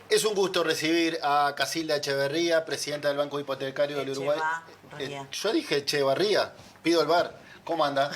Es un gusto recibir a Casilda Echeverría, presidenta del Banco Hipotecario del Uruguay. Yo dije Echeverría, pido el bar. ¿Cómo anda?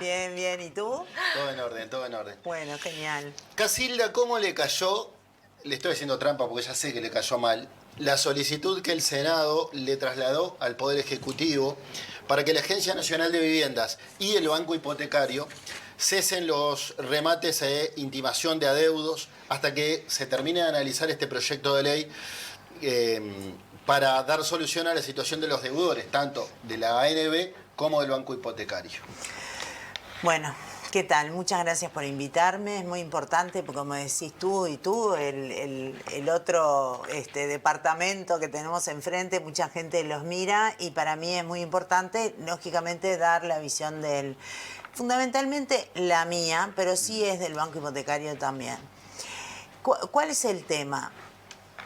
Bien, bien. ¿Y tú? Todo en orden, todo en orden. Bueno, genial. Casilda, ¿cómo le cayó? Le estoy haciendo trampa porque ya sé que le cayó mal. La solicitud que el Senado le trasladó al Poder Ejecutivo para que la Agencia Nacional de Viviendas y el Banco Hipotecario cesen los remates e intimación de adeudos hasta que se termine de analizar este proyecto de ley para dar solución a la situación de los deudores, tanto de la ANB como del Banco Hipotecario. Bueno, ¿qué tal? Muchas gracias por invitarme. Es muy importante, porque como decís tú y tú, el otro departamento que tenemos enfrente, mucha gente los mira y para mí es muy importante, lógicamente, dar la visión del... Fundamentalmente la mía, pero sí es del Banco Hipotecario también. ¿Cuál es el tema?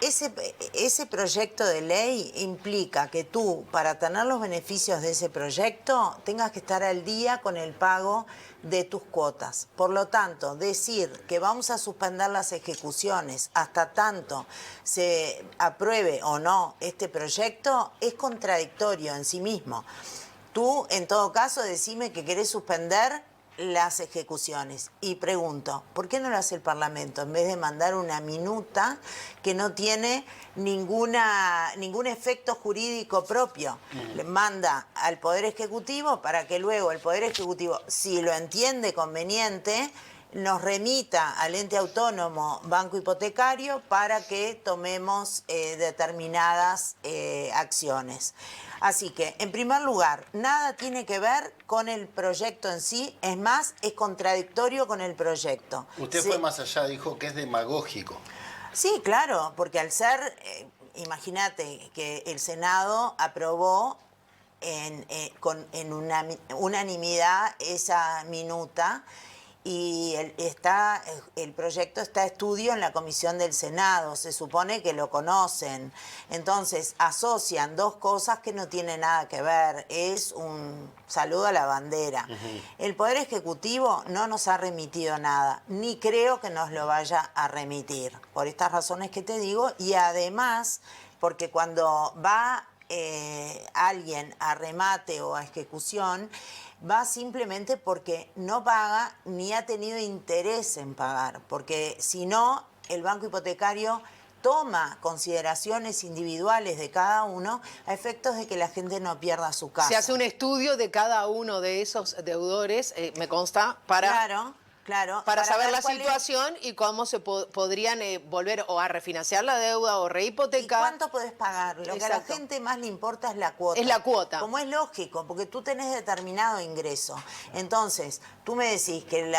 Ese proyecto de ley implica que tú, para tener los beneficios de ese proyecto, tengas que estar al día con el pago de tus cuotas. Por lo tanto, decir que vamos a suspender las ejecuciones hasta tanto se apruebe o no este proyecto es contradictorio en sí mismo. Tú, en todo caso, decime que querés suspender las ejecuciones. Y pregunto, ¿por qué no lo hace el Parlamento? En vez de mandar una minuta que no tiene ningún efecto jurídico propio. Le manda al Poder Ejecutivo para que luego el Poder Ejecutivo, si lo entiende conveniente, nos remita al ente autónomo Banco Hipotecario para que tomemos determinadas acciones. Así que, en primer lugar, nada tiene que ver con el proyecto en sí, es más, es contradictorio con el proyecto. Usted fue más allá, dijo que es demagógico. Sí, claro, porque al ser, imagínate que el Senado aprobó con unanimidad esa minuta y el proyecto está a estudio en la comisión del Senado, se supone que lo conocen. Entonces asocian dos cosas que no tienen nada que ver, es un saludo a la bandera. El Poder Ejecutivo no nos ha remitido nada, ni creo que nos lo vaya a remitir, por estas razones que te digo, y además porque cuando va alguien a remate o a ejecución, va simplemente porque no paga ni ha tenido interés en pagar, porque si no, el Banco Hipotecario toma consideraciones individuales de cada uno a efectos de que la gente no pierda su casa. Se hace un estudio de cada uno de esos deudores, me consta, para... Claro, para saber la situación y cómo se podrían volver o a refinanciar la deuda o rehipotecar. ¿Y cuánto podés pagar? Lo que a la gente más le importa es la cuota. Es la cuota. Como es lógico, porque tú tenés determinado ingreso. Entonces, tú me decís que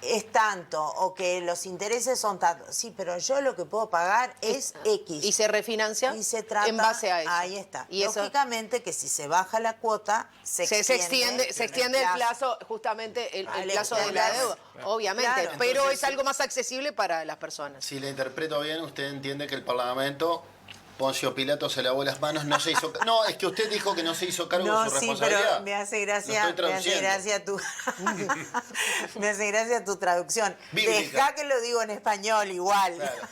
es tanto o que los intereses son tantos. Sí, pero yo lo que puedo pagar es X. ¿Y se refinancia? Y se trata, en base a eso. Ahí está. Y lógicamente que si se baja la cuota, se extiende el plazo, justamente el plazo de la deuda. Obviamente, claro, pero entonces, es algo más accesible para las personas. Si le interpreto bien, usted entiende que el Parlamento, Poncio Pilato se lavó las manos, no se hizo... No, es que usted dijo que no se hizo cargo de su responsabilidad. No, sí, pero me hace gracia tu traducción. Dejá que lo digo en español igual. Claro,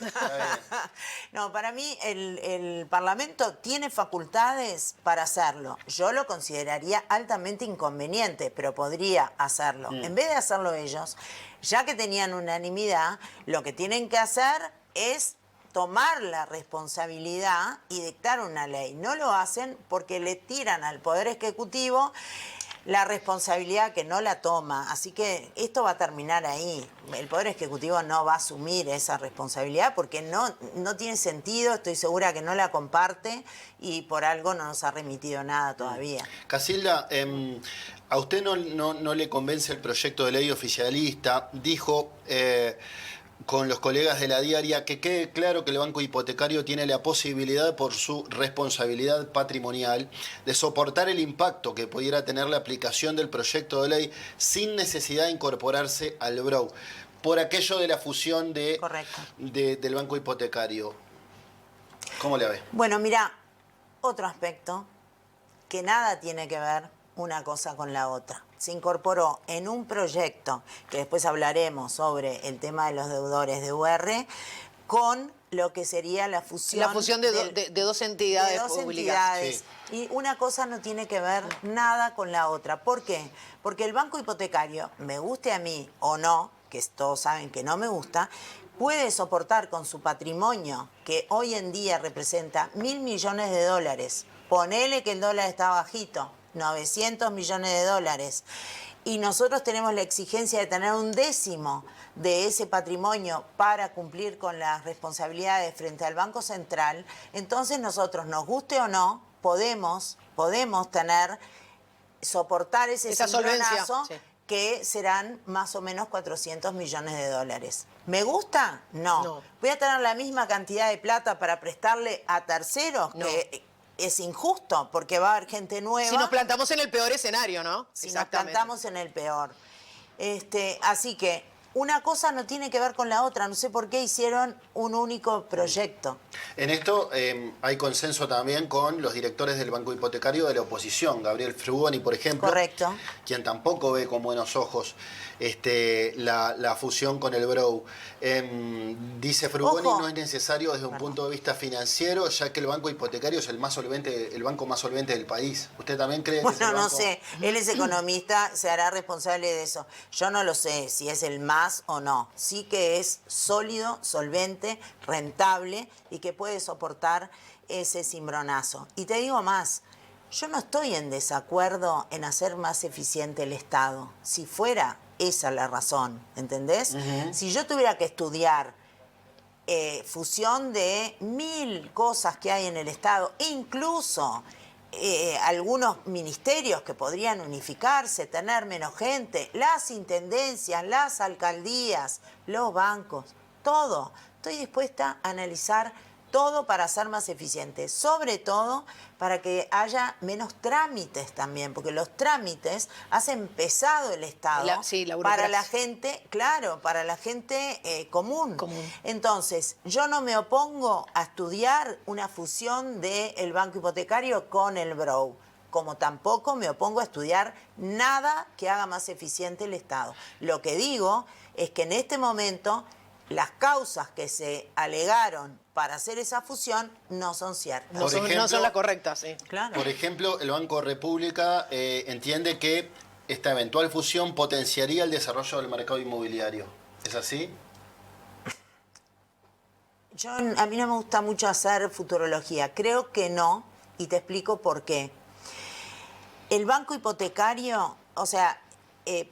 no, para mí el Parlamento tiene facultades para hacerlo. Yo lo consideraría altamente inconveniente, pero podría hacerlo. En vez de hacerlo ellos, ya que tenían unanimidad, lo que tienen que hacer es tomar la responsabilidad y dictar una ley. No lo hacen porque le tiran al Poder Ejecutivo la responsabilidad que no la toma. Así que esto va a terminar ahí. El Poder Ejecutivo no va a asumir esa responsabilidad porque no tiene sentido, estoy segura que no la comparte y por algo no nos ha remitido nada todavía. Casilda, a usted no le convence el proyecto de ley oficialista. Dijo... con los colegas de la diaria, que quede claro que el Banco Hipotecario tiene la posibilidad, por su responsabilidad patrimonial, de soportar el impacto que pudiera tener la aplicación del proyecto de ley sin necesidad de incorporarse al BROU, por aquello de la fusión del Banco Hipotecario. ¿Cómo la ve? Bueno, mira, otro aspecto que nada tiene que ver, una cosa con la otra. Se incorporó en un proyecto, que después hablaremos sobre el tema de los deudores de UR, con lo que sería la fusión... La fusión de dos entidades públicas. Sí. Y una cosa no tiene que ver nada con la otra. ¿Por qué? Porque el banco hipotecario, me guste a mí o no, que todos saben que no me gusta, puede soportar con su patrimonio, que hoy en día representa 1.000 millones de dólares. Ponele que el dólar está bajito, 900 millones de dólares. Y nosotros tenemos la exigencia de tener un décimo de ese patrimonio para cumplir con las responsabilidades frente al Banco Central. Entonces nosotros, nos guste o no, podemos soportar ese cimbronazo, sí, que serán más o menos 400 millones de dólares. ¿Me gusta? No. ¿Voy a tener la misma cantidad de plata para prestarle a terceros? No. Que es injusto, porque va a haber gente nueva. Si nos plantamos en el peor escenario, ¿no? Si nos plantamos en el peor. Así que una cosa no tiene que ver con la otra. No sé por qué hicieron un único proyecto. En esto hay consenso también con los directores del Banco Hipotecario de la oposición, Gabriel Frugoni, por ejemplo. Correcto. Quien tampoco ve con buenos ojos la fusión con el BROW. Dice Frugoni, no es necesario desde un punto de vista financiero, ya que el Banco Hipotecario es el banco más solvente del país. ¿Usted también cree que es el banco? No sé, él es economista, se hará responsable de eso. Yo no lo sé si es el más o no. Sí que es sólido, solvente, rentable y que puede soportar ese cimbronazo. Y te digo más, yo no estoy en desacuerdo en hacer más eficiente el Estado. Si fuera esa la razón, ¿entendés? Si yo tuviera que estudiar fusión de 1000 cosas que hay en el Estado, incluso algunos ministerios que podrían unificarse, tener menos gente, las intendencias, las alcaldías, los bancos, todo. Estoy dispuesta a analizar todo para ser más eficiente, sobre todo para que haya menos trámites también, porque los trámites hacen pesado el Estado para la gente, claro, para la gente común. Entonces, yo no me opongo a estudiar una fusión del Banco Hipotecario con el BROW, como tampoco me opongo a estudiar nada que haga más eficiente el Estado. Lo que digo es que en este momento las causas que se alegaron para hacer esa fusión no son ciertas. No son las correctas, sí. Claro. Por ejemplo, el Banco República entiende que esta eventual fusión potenciaría el desarrollo del mercado inmobiliario. ¿Es así? A mí no me gusta mucho hacer futurología. Creo que no, y te explico por qué. El banco hipotecario, o sea,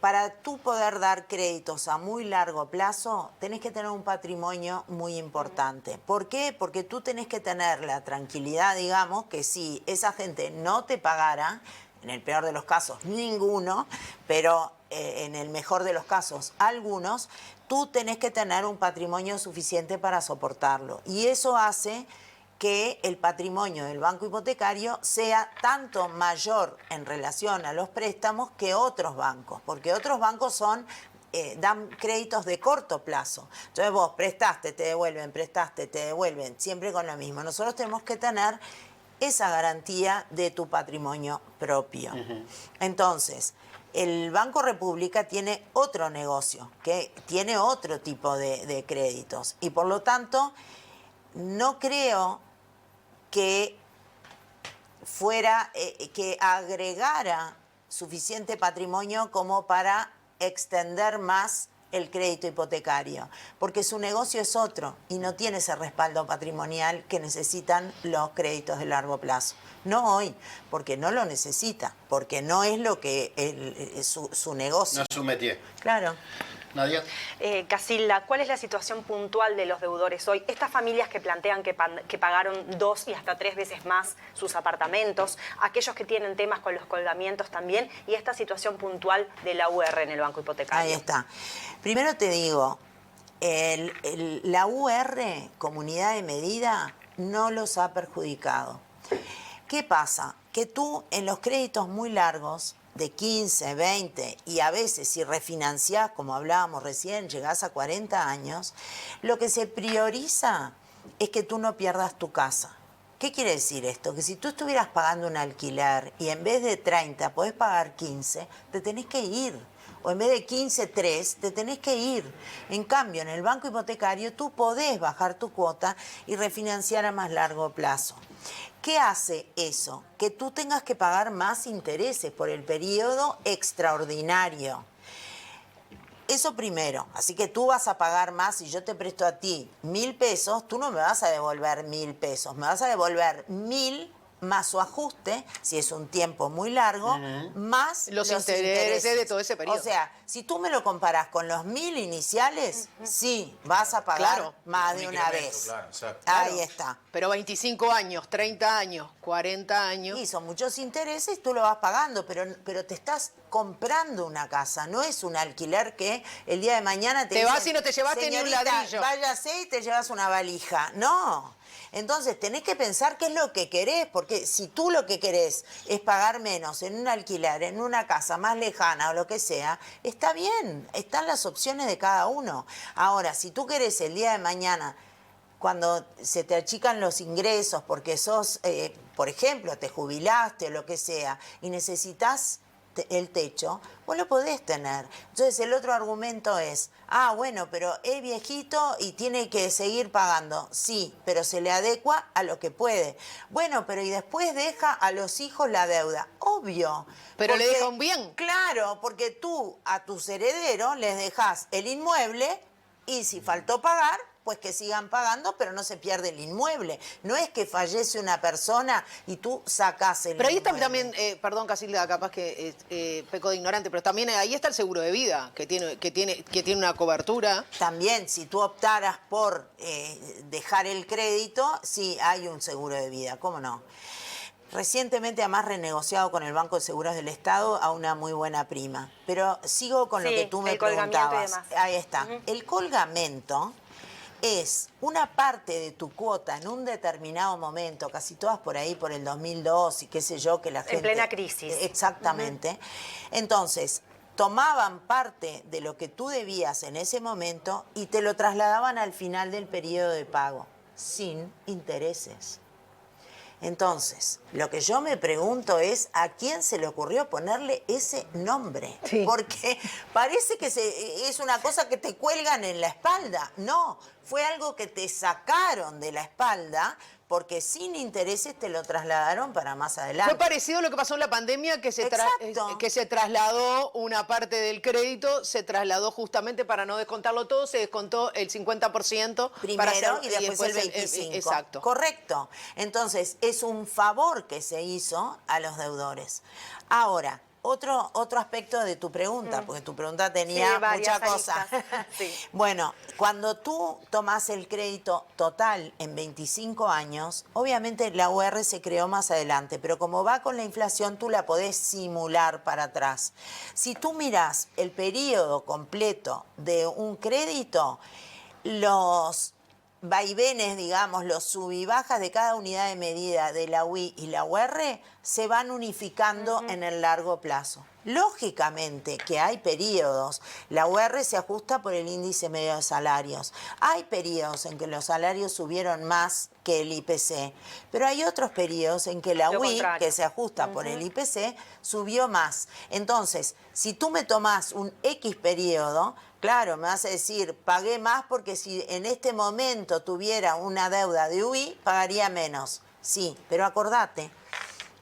para tú poder dar créditos a muy largo plazo, tenés que tener un patrimonio muy importante. ¿Por qué? Porque tú tenés que tener la tranquilidad, digamos, que si esa gente no te pagara, en el peor de los casos ninguno, pero en el mejor de los casos algunos, tú tenés que tener un patrimonio suficiente para soportarlo. Y eso hace que el patrimonio del banco hipotecario sea tanto mayor en relación a los préstamos que otros bancos, porque otros bancos dan créditos de corto plazo. Entonces vos prestaste, te devuelven, prestaste, te devuelven, siempre con lo mismo. Nosotros tenemos que tener esa garantía de tu patrimonio propio. Entonces, el Banco República tiene otro negocio, que tiene otro tipo de créditos, y por lo tanto no creo que que agregara suficiente patrimonio como para extender más el crédito hipotecario, porque su negocio es otro y no tiene ese respaldo patrimonial que necesitan los créditos de largo plazo. No hoy, porque no lo necesita, porque no es lo que su negocio. No es su métier. Claro. Nadia. Casilda, ¿cuál es la situación puntual de los deudores hoy? Estas familias que plantean que pagaron 2 y hasta 3 veces más sus apartamentos, aquellos que tienen temas con los colgamientos también, y esta situación puntual de la UR en el Banco Hipotecario. Ahí está. Primero te digo, la UR, comunidad de medida, no los ha perjudicado. ¿Qué pasa? Que tú en los créditos muy largos, de 15, 20 y a veces si refinanciás, como hablábamos recién, llegás a 40 años, lo que se prioriza es que tú no pierdas tu casa. ¿Qué quiere decir esto? Que si tú estuvieras pagando un alquiler y en vez de 30 podés pagar 15, te tenés que ir. O en vez de 15, 3, te tenés que ir. En cambio, en el banco hipotecario tú podés bajar tu cuota y refinanciar a más largo plazo. ¿Qué hace eso? Que tú tengas que pagar más intereses por el periodo extraordinario. Eso primero. Así que tú vas a pagar más. Si yo te presto a ti 1.000 pesos, tú no me vas a devolver 1.000 pesos. Me vas a devolver 1.000 más su ajuste, si es un tiempo muy largo, más los intereses de todo ese periodo. O sea, si tú me lo comparás con los 1.000 iniciales, sí, vas a pagar más de una vez. Claro, exacto. Ahí está. Pero 25 años, 30 años, 40 años. Y son muchos intereses, tú lo vas pagando, pero te estás comprando una casa. No es un alquiler que el día de mañana te vas dicen, y no te llevaste ni un señorita, ladrillo. váyase y te llevas una valija. No. Entonces tenés que pensar qué es lo que querés, porque si tú lo que querés es pagar menos en un alquiler, en una casa más lejana o lo que sea, está bien, están las opciones de cada uno. Ahora, si tú querés el día de mañana, cuando se te achican los ingresos porque sos, por ejemplo, te jubilaste o lo que sea, y necesitas el techo, vos lo podés tener. Entonces el otro argumento es, bueno, pero es viejito y tiene que seguir pagando. Sí, pero se le adecua a lo que puede. Bueno, pero y después deja a los hijos la deuda. Obvio. Pero le deja un bien. Claro, porque tú a tus herederos les dejás el inmueble y si faltó pagar, pues que sigan pagando, pero no se pierde el inmueble. No es que fallece una persona y tú sacás el Pero ahí inmueble. está también, perdón Casilda, capaz que peco de ignorante, pero también ahí está el seguro de vida, que tiene una cobertura. También, si tú optaras por dejar el crédito, sí hay un seguro de vida, ¿cómo no? Recientemente, además, renegociado con el Banco de Seguros del Estado a una muy buena prima. Pero sigo con lo que tú me preguntabas. Ahí está. El colgamento es una parte de tu cuota en un determinado momento, casi todas por ahí, por el 2002 y qué sé yo, que la gente... En plena crisis. Exactamente. Entonces, tomaban parte de lo que tú debías en ese momento y te lo trasladaban al final del periodo de pago, sin intereses. Entonces, lo que yo me pregunto es a quién se le ocurrió ponerle ese nombre. Sí. Porque parece que es una cosa que te cuelgan en la espalda. No, fue algo que te sacaron de la espalda porque sin intereses te lo trasladaron para más adelante. Fue parecido a lo que pasó en la pandemia, que se trasladó una parte del crédito, se trasladó justamente para no descontarlo todo, se descontó el 50%. Primero y después el 25%. Exacto. Correcto. Entonces, es un favor que se hizo a los deudores. Ahora, otro aspecto de tu pregunta, porque tu pregunta tenía mucha cosa. Sí. Bueno, cuando tú tomás el crédito total en 25 años, obviamente la UR se creó más adelante, pero como va con la inflación, tú la podés simular para atrás. Si tú mirás el periodo completo de un crédito, los vaivenes, digamos, los sub y bajas de cada unidad de medida de la UI y la UR se van unificando en el largo plazo. Lógicamente que hay periodos, la UR se ajusta por el índice medio de salarios, hay periodos en que los salarios subieron más que el IPC, pero hay otros periodos en que la UI, que se ajusta por el IPC, subió más. Entonces, si tú me tomás un X periodo, claro, me vas a decir, pagué más porque si en este momento tuviera una deuda de UI, pagaría menos. Sí, pero acordate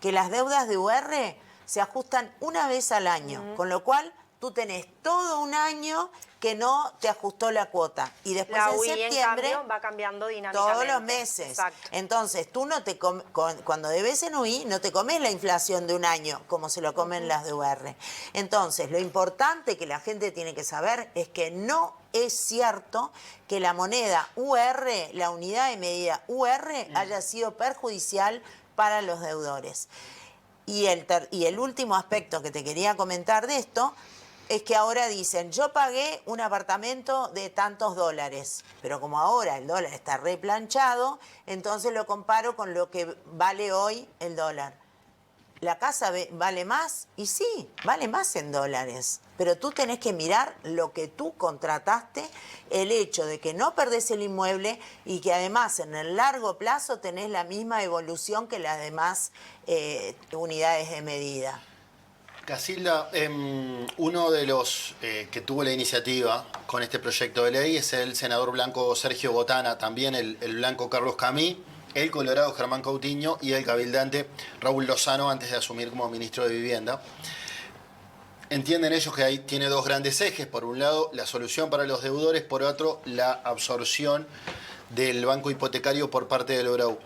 que las deudas de UR se ajustan una vez al año, con lo cual tú tenés todo un año que no te ajustó la cuota. Y después la en UI, septiembre, en cambio, va cambiando dinámicamente. todos los meses. Exacto. Entonces, tú no te cuando debes en UI, no te comes la inflación de un año, como se lo comen las de UR. Entonces, lo importante que la gente tiene que saber es que no es cierto que la moneda UR, la unidad de medida UR, haya sido perjudicial para los deudores. Y el último aspecto que te quería comentar de esto es que ahora dicen, yo pagué un apartamento de tantos dólares, pero como ahora el dólar está replanchado, entonces lo comparo con lo que vale hoy el dólar. ¿la casa vale más? Y sí, vale más en dólares. Pero tú tenés que mirar lo que tú contrataste, el hecho de que no perdés el inmueble y que además en el largo plazo tenés la misma evolución que las demás unidades de medida. Casilda, uno de los que tuvo la iniciativa con este proyecto de ley es el senador blanco Sergio Botana, también el blanco Carlos Camí, el colorado Germán Coutinho y el cabildante Raúl Lozano antes de asumir como ministro de Vivienda. Entienden ellos que ahí tiene dos grandes ejes. Por un lado, la solución para los deudores, por otro, la absorción del banco hipotecario por parte del BRAU.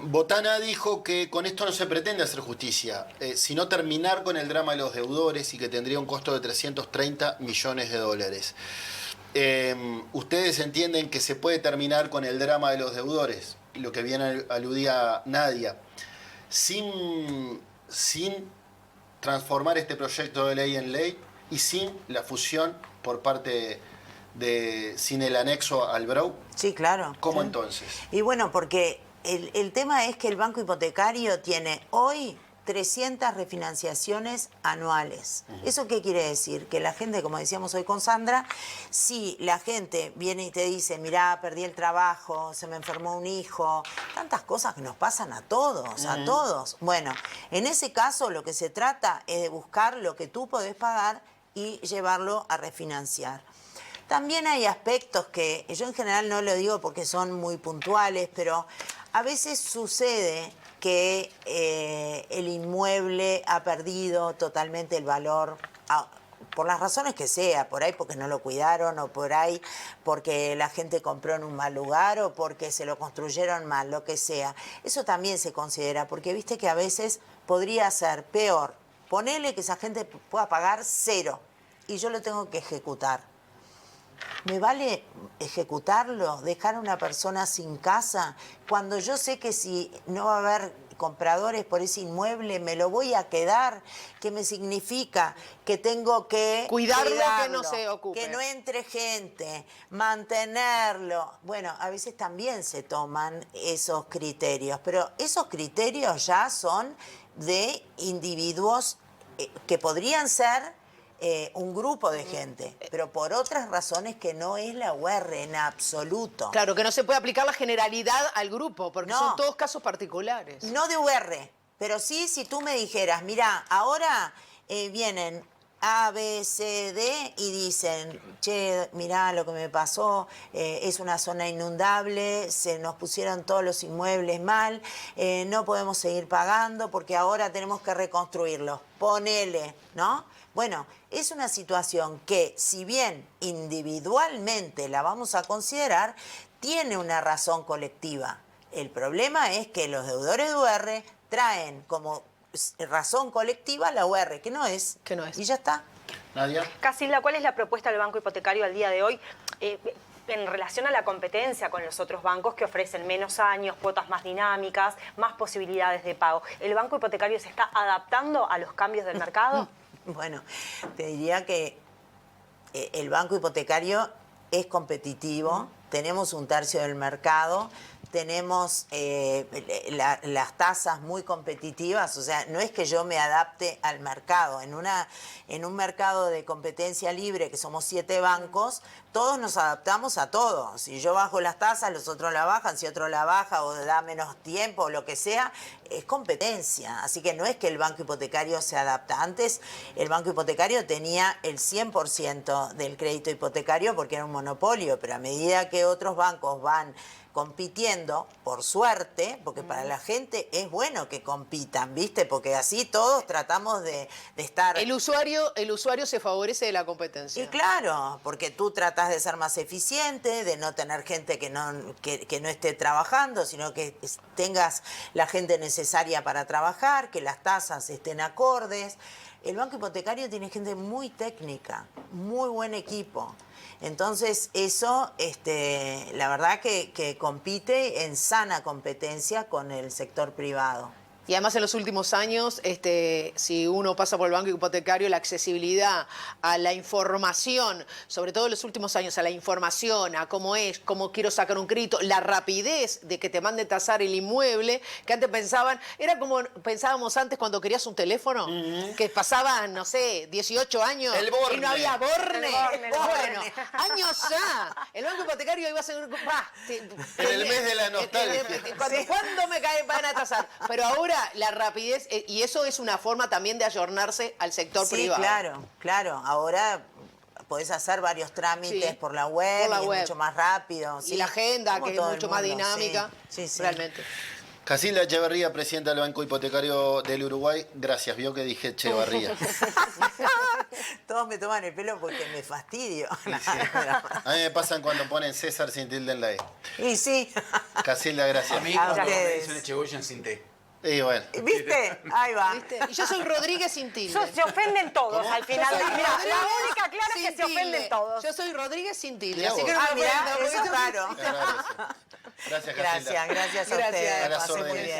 Botana dijo que con esto no se pretende hacer justicia, sino terminar con el drama de los deudores y que tendría un costo de 330 millones de dólares. ¿Ustedes entienden que se puede terminar con el drama de los deudores? Lo que bien aludía Nadia, sin transformar este proyecto de ley en ley y sin la fusión por parte sin el anexo al BRAU. Sí, claro. ¿Cómo sí. entonces? Y bueno, porque el tema es que el banco hipotecario tiene hoy 300 refinanciaciones anuales. ¿Eso qué quiere decir? Que la gente, como decíamos hoy con Sandra, si la gente viene y te dice, mirá, perdí el trabajo, se me enfermó un hijo, tantas cosas que nos pasan a todos, a todos. Bueno, en ese caso lo que se trata es de buscar lo que tú podés pagar y llevarlo a refinanciar. También hay aspectos que yo en general no lo digo porque son muy puntuales, pero a veces sucede que el inmueble ha perdido totalmente el valor, por las razones que sea, por ahí porque no lo cuidaron, o por ahí porque la gente compró en un mal lugar, o porque se lo construyeron mal, lo que sea. Eso también se considera, porque viste que a veces podría ser peor. Ponele que esa gente pueda pagar 0 y yo lo tengo que ejecutar. ¿Me vale ejecutarlo, dejar a una persona sin casa, cuando yo sé que si no va a haber compradores por ese inmueble, me lo voy a quedar? ¿Qué me significa? Que tengo que cuidarlo, que no se ocupe. Que no entre gente, mantenerlo. Bueno, a veces también se toman esos criterios, pero esos criterios ya son de individuos que podrían ser un grupo de gente, pero por otras razones que no es la UR en absoluto. Claro, que no se puede aplicar la generalidad al grupo, porque No. son todos casos particulares. No de UR, pero sí si tú me dijeras, mira, ahora vienen A, B, C, D y dicen, che, mirá lo que me pasó, es una zona inundable, se nos pusieron todos los inmuebles mal, no podemos seguir pagando porque ahora tenemos que reconstruirlos. Ponele, ¿no? Bueno, es una situación que, si bien individualmente la vamos a considerar, tiene una razón colectiva. El problema es que los deudores de UR traen como razón colectiva la UR, que no es. Que no es. Y ya está. Nadia. Casilda, ¿cuál es la propuesta del Banco Hipotecario al día de hoy en relación a la competencia con los otros bancos que ofrecen menos años, cuotas más dinámicas, más posibilidades de pago? ¿El Banco Hipotecario se está adaptando a los cambios del mercado? Bueno, te diría que el banco hipotecario es competitivo, tenemos un tercio del mercado, tenemos las tasas muy competitivas, o sea, no es que yo me adapte al mercado. En un mercado de competencia libre, que somos 7 bancos, todos nos adaptamos a todo. Si yo bajo las tasas, los otros la bajan, si otro la baja o da menos tiempo o lo que sea, es competencia. Así que no es que el banco hipotecario se adapta. Antes el banco hipotecario tenía el 100% del crédito hipotecario porque era un monopolio, pero a medida que otros bancos van compitiendo, por suerte, porque para la gente es bueno que compitan, ¿viste? Porque así todos tratamos de estar... El usuario se favorece de la competencia. Y claro, porque tú tratas de ser más eficiente, de no tener gente que no esté trabajando, sino que tengas la gente necesaria para trabajar, que las tasas estén acordes. El banco hipotecario tiene gente muy técnica, muy buen equipo. Entonces eso, la verdad que compite en sana competencia con el sector privado. Y además en los últimos años, si uno pasa por el banco hipotecario, la accesibilidad a la información, sobre todo en los últimos años, a la información, a cómo es, cómo quiero sacar un crédito, la rapidez de que te mande tasar el inmueble, que antes pensaban, era como pensábamos antes cuando querías un teléfono, que pasaban, no sé, 18 años El borne. y no había borne. El borne. Bueno, años ya. El banco hipotecario iba a ser... En el mes de la nostalgia. ¿Cuándo me van a tasar? Pero ahora la rapidez, y eso es una forma también de ayornarse al sector privado. Sí, claro. Ahora podés hacer varios trámites por la web, por la web. Es mucho más rápido. Y la agenda, como que es todo el mucho más mundo, dinámica, sí. realmente. Casilda Echeverría, presidenta del Banco Hipotecario del Uruguay. Gracias, vio que dije Echeverría. Todos me toman el pelo porque me fastidio. A mí me pasan cuando ponen César sin tilde en la E. Y sí. Casilda, gracias. A mí A cuando me ustedes. dicen Echegoyen sin té. Y bueno. ¿Viste? Ahí va. ¿Viste? Y yo soy Rodríguez sin tilde. Se ofenden todos al final. Yo soy Mira, la Rodríguez única clara es que sin se ofenden tilde. todos. Yo soy Rodríguez sin tilde, Mirá así vos. que no me Mirá, ofendan, porque eso es yo- raro. Gracias, Casilda. Gracias a Gracias. ustedes. A las Pasé muy órdenes. bien.